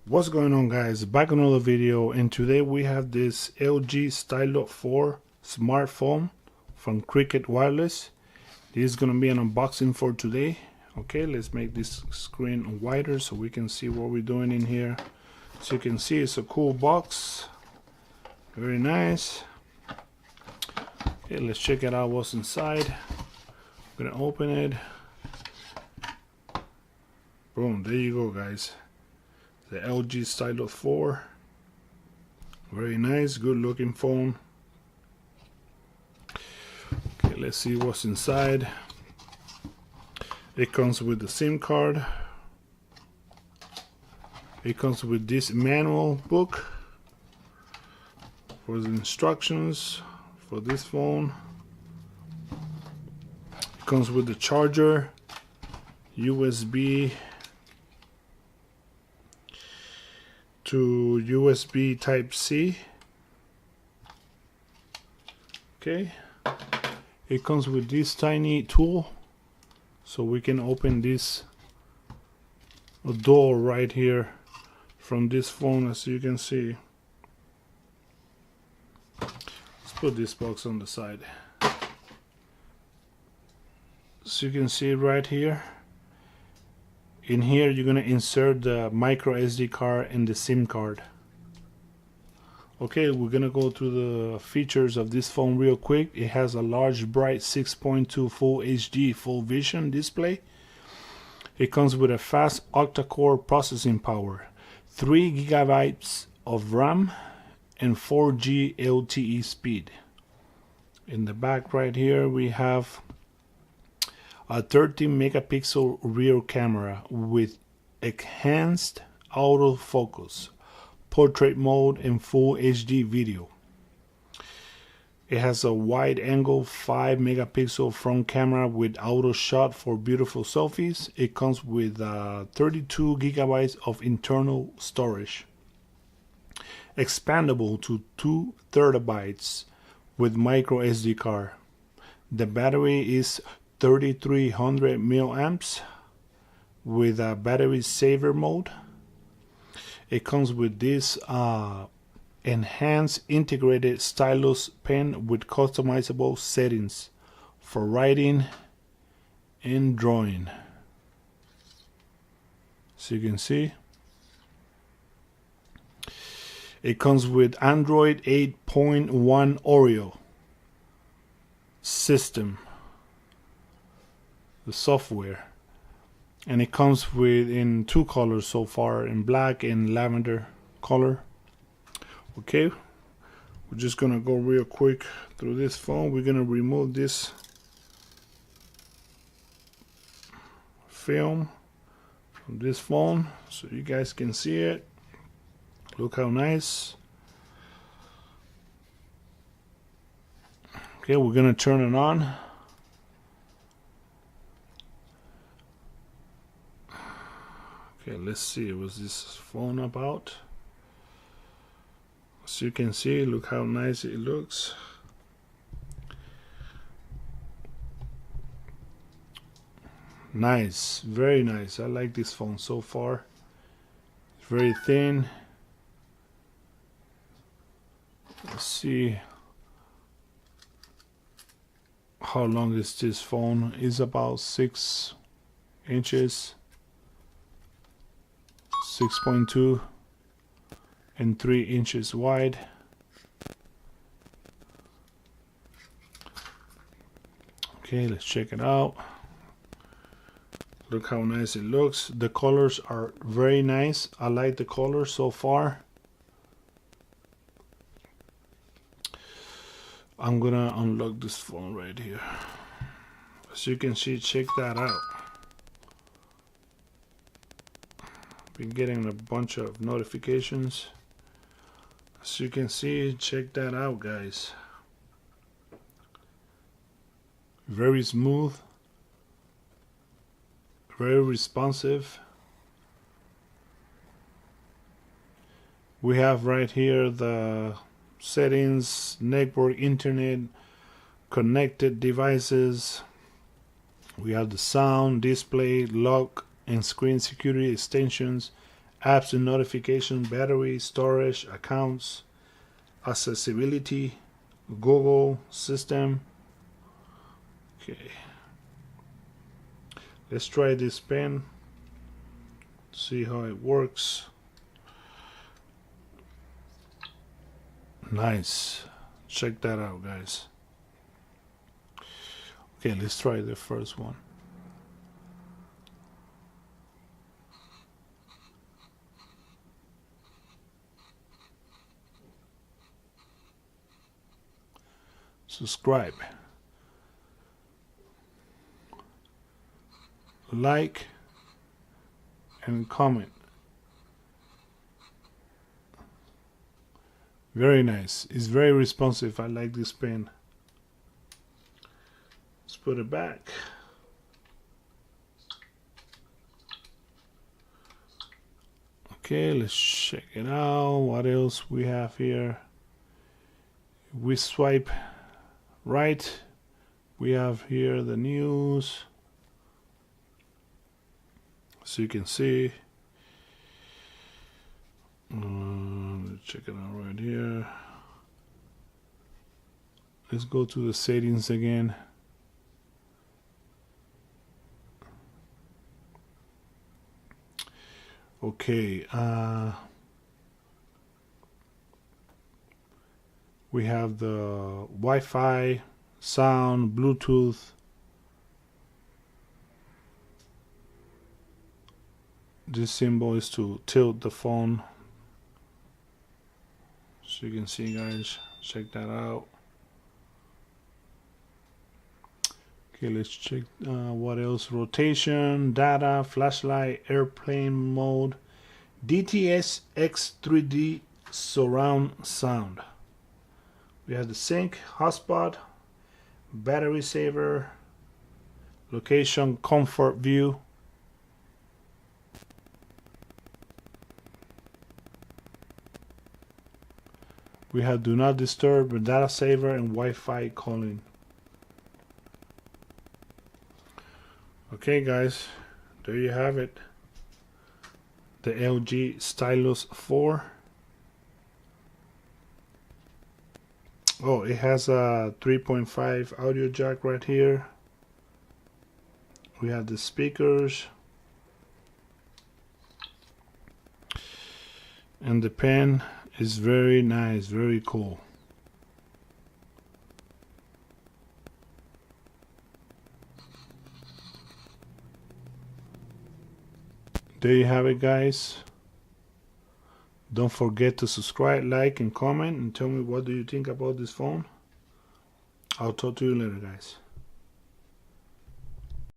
What's going on, guys? Back on another video, and today we have this LG Stylo 4 smartphone from Cricket Wireless. This is gonna be an unboxing for today. Okay, let's make this screen wider so we can see what we're doing in here. So you can see it's a cool box, very nice. Okay, let's check it out what's inside. I'm gonna open it. Boom, there you go, guys. The LG Stylo 4, very nice, good looking phone. Okay, let's see what's inside. It comes with the SIM card. It comes with this manual book for the instructions for this phone. It comes with the charger, USB to USB Type-C. Okay, it comes with this tiny tool so we can open this door right here from this phone, as you can see. Let's put this box on the side. So you can see right here. In here, you're gonna insert the MicroSD card and the SIM card. Okay, we're gonna go through the features of this phone real quick. It has a large, bright 6.2 Full HD Full Vision display. It comes with a fast octa-core processing power, 3 GB of RAM, and 4G LTE speed. In the back right here, we have a 13 megapixel rear camera with enhanced autofocus, portrait mode, and full HD video. It has a wide angle 5 megapixel front camera with auto shot for beautiful selfies. It comes with 32 gigabytes of internal storage, expandable to 2 terabytes with micro SD card. The battery is 3300 milliamps with a battery saver mode. It comes with this enhanced integrated stylus pen with customizable settings for writing and drawing. So you can see it comes with Android 8.1 Oreo system, the software, and it comes with in 2 colors so far, in black and lavender color. Okay, we're just gonna go real quick through this phone. We're gonna remove this film from this phone so you guys can see it. Look how nice. Okay, we're gonna turn it on. Okay, let's see, what's this phone about? So you can see, look how nice it looks. Nice, very nice. I like this phone so far. It's very thin. Let's see how long is this phone. It's about 6 inches. 6.2 and 3 inches wide. Okay, let's check it out. Look how nice it looks. The colors are very nice. I like the colors so far. I'm gonna unlock this phone right here. As you can see, check that out. Been getting a bunch of notifications. As you can see, check that out, guys. Very smooth, very responsive. We have right here the settings, network, internet, connected devices. We have the sound, display, lock, and screen security extensions, apps and notification, battery, storage, accounts, accessibility, Google, system. Okay, let's try this pen, see how it works. Nice, check that out, guys. Okay, let's try the first one. Subscribe, like, and comment. Very nice. It's very responsive. I like this pen. Let's put it back. Okay, let's check it out. What else we have here? We swipe right. We have here the news. So you can see. Let's check it out right here. Let's go to the settings again. Okay, we have the Wi-Fi, sound, Bluetooth. This symbol is to tilt the phone. So you can see, guys, check that out. Okay, let's check what else. Rotation, data, flashlight, airplane mode, DTS X3D surround sound. We have the sync, hotspot, battery saver, location, comfort view. We have do not disturb, data saver, and Wi-Fi calling. Okay, guys, there you have it. The LG Stylus 4. Oh, it has a 3.5 audio jack right here. We have the speakers. And the pen is very nice, very cool. There you have it, guys. Don't forget to subscribe, like, and comment, and tell me what do you think about this phone. I'll talk to you later, guys.